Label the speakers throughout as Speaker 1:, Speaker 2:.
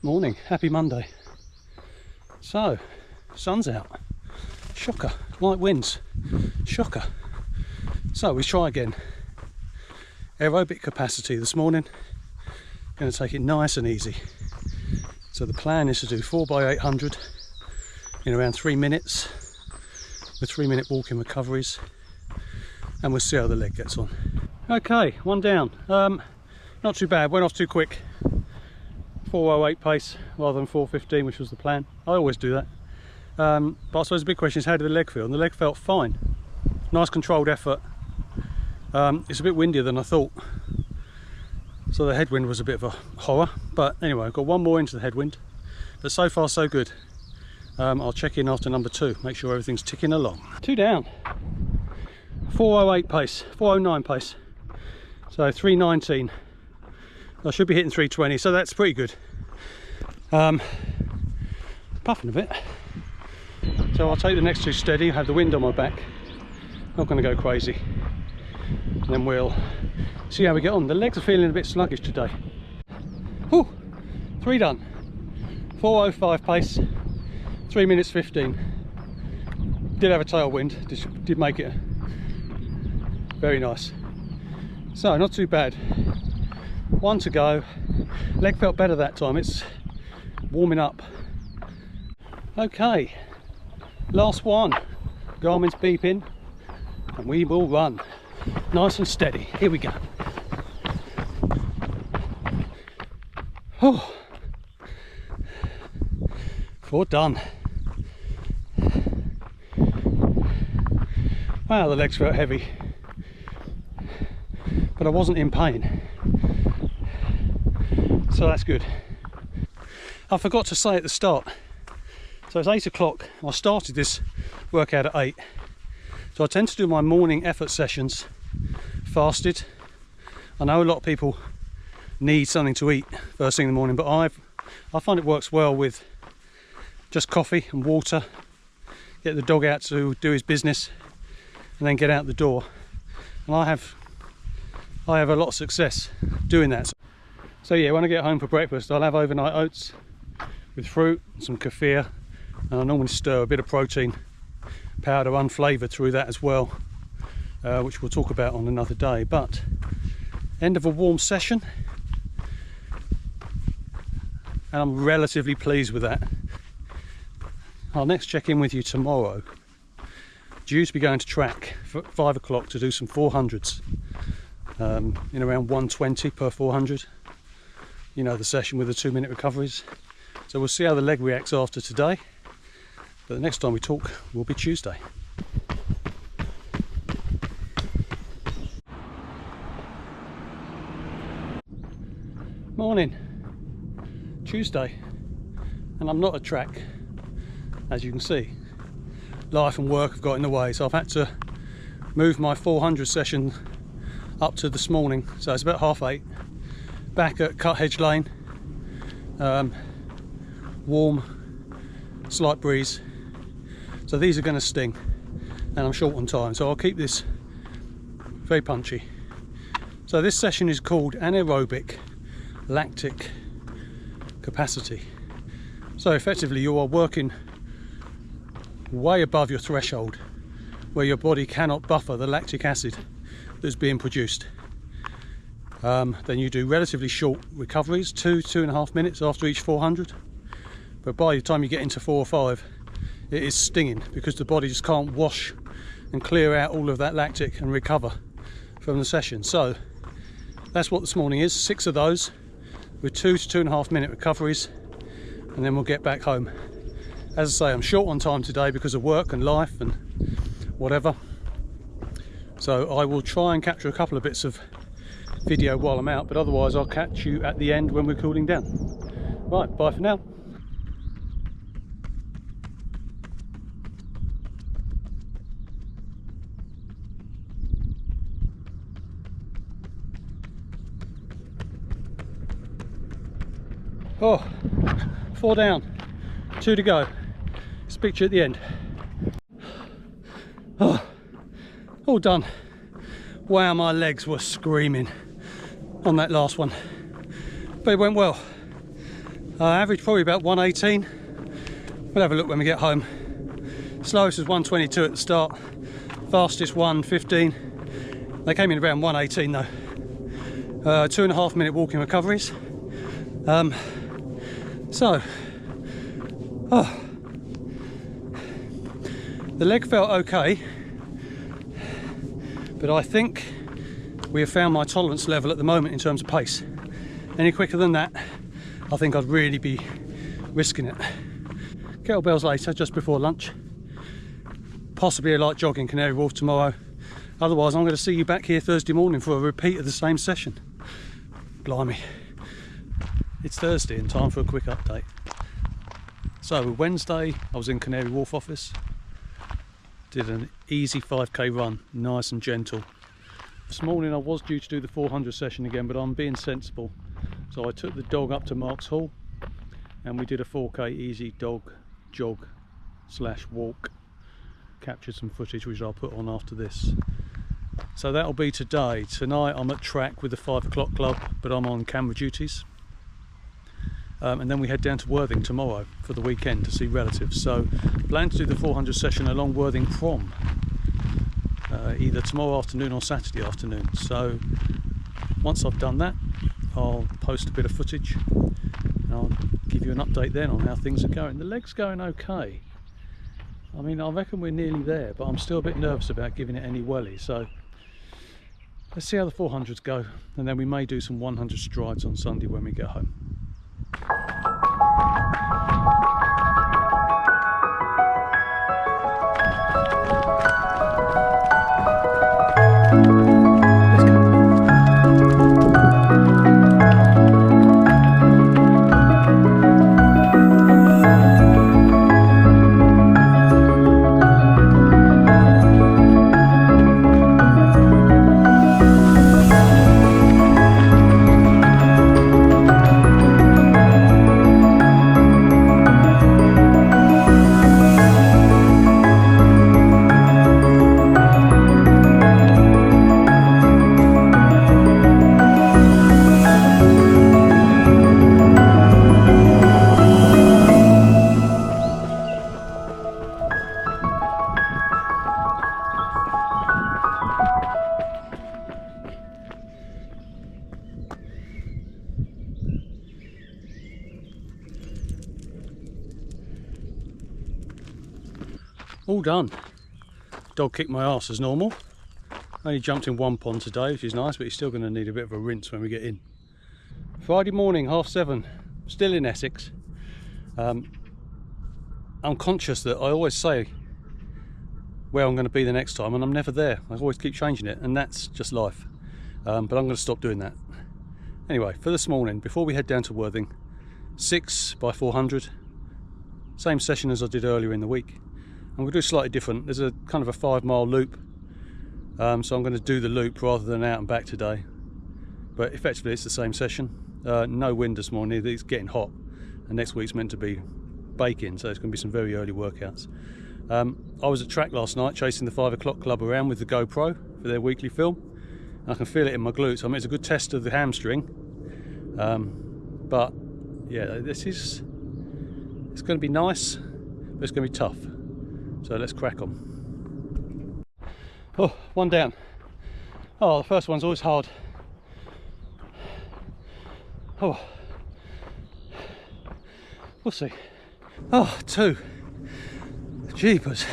Speaker 1: Morning, happy Monday. So, sun's out. Shocker. Light winds. Shocker. So we try again. Aerobic capacity this morning. Going to take it nice and easy. So the plan is to do 4x800 in around 3 minutes with 3-minute walking recoveries, and we'll see how the leg gets on. Okay, one down. Not too bad, went off too quick. 4:08 pace rather than 4:15, which was the plan. I always do that. But I suppose the big question is, how did the leg feel? And the leg felt fine. Nice controlled effort. It's a bit windier than I thought, so the headwind was a bit of a horror. But anyway, I've got one more into the headwind. But so far so good. I'll check in after number 2, make sure everything's ticking along. 2 down. 4:08 pace, 4:09 pace. So 3:19. I should be hitting 3:20, so that's pretty good. Puffing a bit. So I'll take the next 2 steady, have the wind on my back. Not going to go crazy. And then we'll see how we get on. The legs are feeling a bit sluggish today. Whew, 3 done. 4:05 pace, 3 minutes 15. Did have a tailwind, did make it very nice. So not too bad. 1 to go. Leg felt better that time. It's warming up. Okay, last one. Garmin's beeping and we will run nice and steady. Here we go. Oh, 4 done. Wow, the legs felt heavy, but I wasn't in pain, so that's good. I forgot to say at the start, so it's 8 o'clock. I started this workout at 8, so I tend to do my morning effort sessions fasted. I know a lot of people need something to eat first thing in the morning, but I find it works well with just coffee and water, get the dog out to do his business and then get out the door, and I have a lot of success doing that. So yeah, when I get home for breakfast, I'll have overnight oats with fruit and some kefir, and I normally stir a bit of protein powder unflavoured through that as well, which we'll talk about on another day. But end of a warm session, and I'm relatively pleased with that. I'll next check in with you tomorrow. Due to be going to track for 5 o'clock to do some 400s in around 120 per 400. You know, the session with the 2-minute recoveries. So we'll see how the leg reacts after today, but the next time we talk will be Tuesday. Morning, Tuesday, and I'm not at track, as you can see. Life and work have got in the way, so I've had to move my 400 session up to this morning, so it's about 8:30. Back at Cut Hedge Lane, warm, slight breeze, so these are going to sting, and I'm short on time, so I'll keep this very punchy. So this session is called anaerobic lactic capacity. So effectively you are working way above your threshold where your body cannot buffer the lactic acid that's being produced. Then you do relatively short recoveries, 2.5 minutes after each 400, but by the time you get into 4 or 5 it is stinging, because the body just can't wash and clear out all of that lactic and recover from the session. So that's what this morning is, 6 of those with 2 to 2.5 minute recoveries, and then we'll get back home. As I say, I'm short on time today because of work and life and whatever, so I will try and capture a couple of bits of video while I'm out, but otherwise I'll catch you at the end when we're cooling down. Right, bye for now. Oh, 4 down, 2 to go. Speak to you at the end. Oh, all done. Wow, my legs were screaming on that last one, but it went well. Average probably about 118. We'll have a look when we get home. Slowest was 122 at the start, fastest 115. They came in around 118 though. 2.5 minute walking recoveries. The leg felt okay, but I think we have found my tolerance level at the moment in terms of pace. Any quicker than that, I think I'd really be risking it. Kettlebells later, just before lunch. Possibly a light jog in Canary Wharf tomorrow. Otherwise, I'm going to see you back here Thursday morning for a repeat of the same session. Blimey. It's Thursday and time for a quick update. So Wednesday, I was in Canary Wharf office. Did an easy 5k run, nice and gentle. This morning I was due to do the 400 session again, but I'm being sensible. So I took the dog up to Marks Hall and we did a 4k easy dog jog / walk. Captured some footage which I'll put on after this. So that'll be today. Tonight I'm at track with the 5 o'clock club, but I'm on camera duties. And then we head down to Worthing tomorrow for the weekend to see relatives. So plan to do the 400 session along Worthing Prom, either tomorrow afternoon or Saturday afternoon. So once I've done that, I'll post a bit of footage and I'll give you an update then on how things are going. The leg's going okay. I mean, I reckon we're nearly there, but I'm still a bit nervous about giving it any welly. So let's see how the 400s go, and then we may do some 100 strides on Sunday when we get home. All done. Dog kicked my arse as normal. Only jumped in one pond today, which is nice, but he's still going to need a bit of a rinse when we get in. Friday morning, 7:30, still in Essex. I'm conscious that I always say where I'm going to be the next time, and I'm never there. I always keep changing it, and that's just life. But I'm going to stop doing that. Anyway, for this morning, before we head down to Worthing, 6 by 400, same session as I did earlier in the week. I'm going to do slightly different. There's a kind of a 5-mile loop, so I'm going to do the loop rather than out and back today. But effectively it's the same session. No wind this morning, it's getting hot, and next week's meant to be baking, so it's going to be some very early workouts. I was at track last night chasing the 5 o'clock club around with the GoPro for their weekly film, and I can feel it in my glutes. I mean, it's a good test of the hamstring, but yeah, it's going to be nice, but it's going to be tough. So let's crack on. Oh, one down. Oh, the first one's always hard. Oh, we'll see. Oh, 2. Jeepers.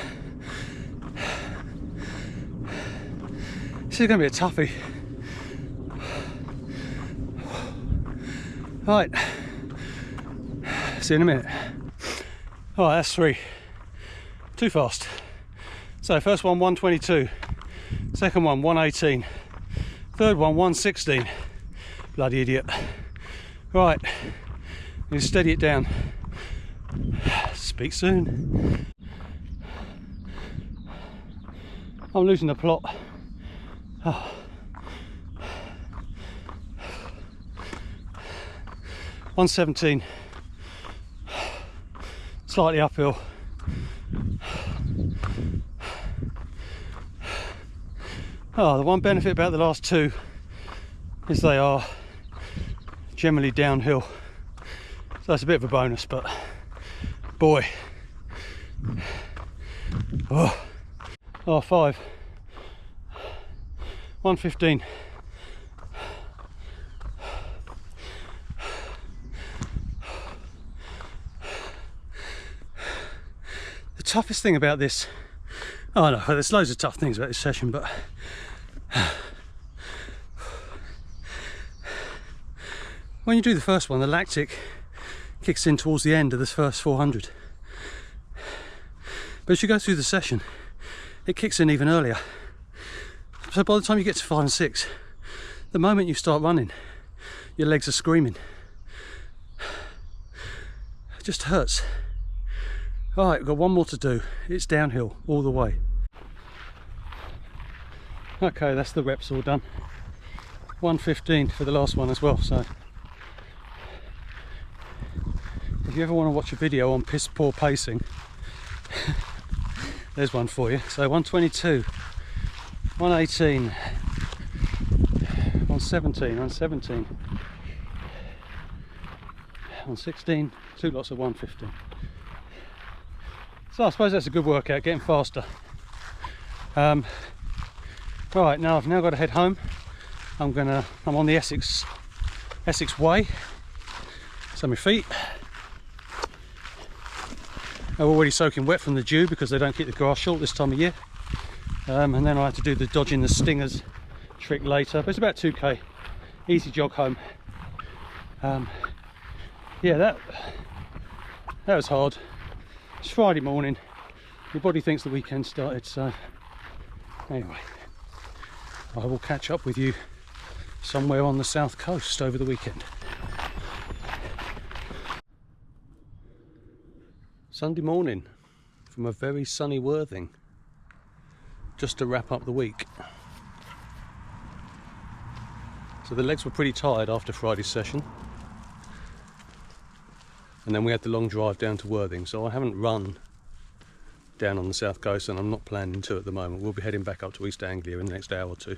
Speaker 1: This is going to be a toughie. Right. See you in a minute. Oh, that's 3. Too fast. So first one 122, second one 118, third one 116. Bloody idiot. Right, need to steady it down. Speak soon. I'm losing the plot. Oh. 117, slightly uphill. Oh, the one benefit about the last 2 is they are generally downhill. So that's a bit of a bonus, but boy, oh 5, 1:15. The toughest thing about this, oh no, there's loads of tough things about this session, but when you do the first one, the lactic kicks in towards the end of this first 400. But as you go through the session, it kicks in even earlier. So by the time you get to 5 and 6, the moment you start running, your legs are screaming. It just hurts. All right, we've got one more to do. It's downhill all the way. Okay, that's the reps all done. 1:15 for the last one as well. So if you ever want to watch a video on piss poor pacing, there's one for you. So 1:22, 1:18, 1:17, 1:17, 1:16, 2 lots of 1:15. So I suppose that's a good workout, getting faster. Right, now I've got to head home. I'm on the Essex Way. So my feet are already soaking wet from the dew because they don't keep the grass short this time of year. And then I have to do the dodging the stingers trick later. But it's about 2k, easy jog home. Yeah, that was hard. It's Friday morning. Your body thinks the weekend started. So anyway, I will catch up with you somewhere on the south coast over the weekend. Sunday morning from a very sunny Worthing, just to wrap up the week. So the legs were pretty tired after Friday's session, and then we had the long drive down to Worthing. So I haven't run down on the south coast, and I'm not planning to at the moment. We'll be heading back up to East Anglia in the next hour or two.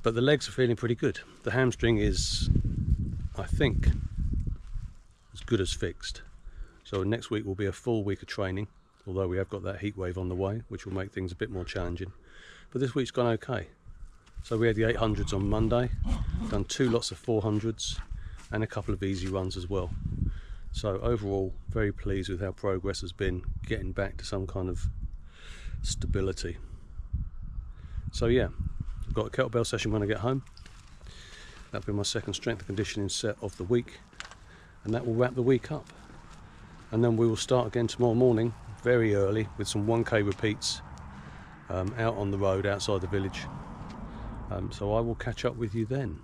Speaker 1: But the legs are feeling pretty good. The hamstring is, I think, as good as fixed. So next week will be a full week of training, although we have got that heat wave on the way, which will make things a bit more challenging. But this week's gone okay. So we had the 800s on Monday, done 2 lots of 400s and a couple of easy runs as well. So overall, very pleased with how progress has been, getting back to some kind of stability. So yeah, I've got a kettlebell session when I get home. That'll be my second strength and conditioning set of the week, and that will wrap the week up. And then we will start again tomorrow morning, very early, with some 1k repeats out on the road outside the village. So I will catch up with you then.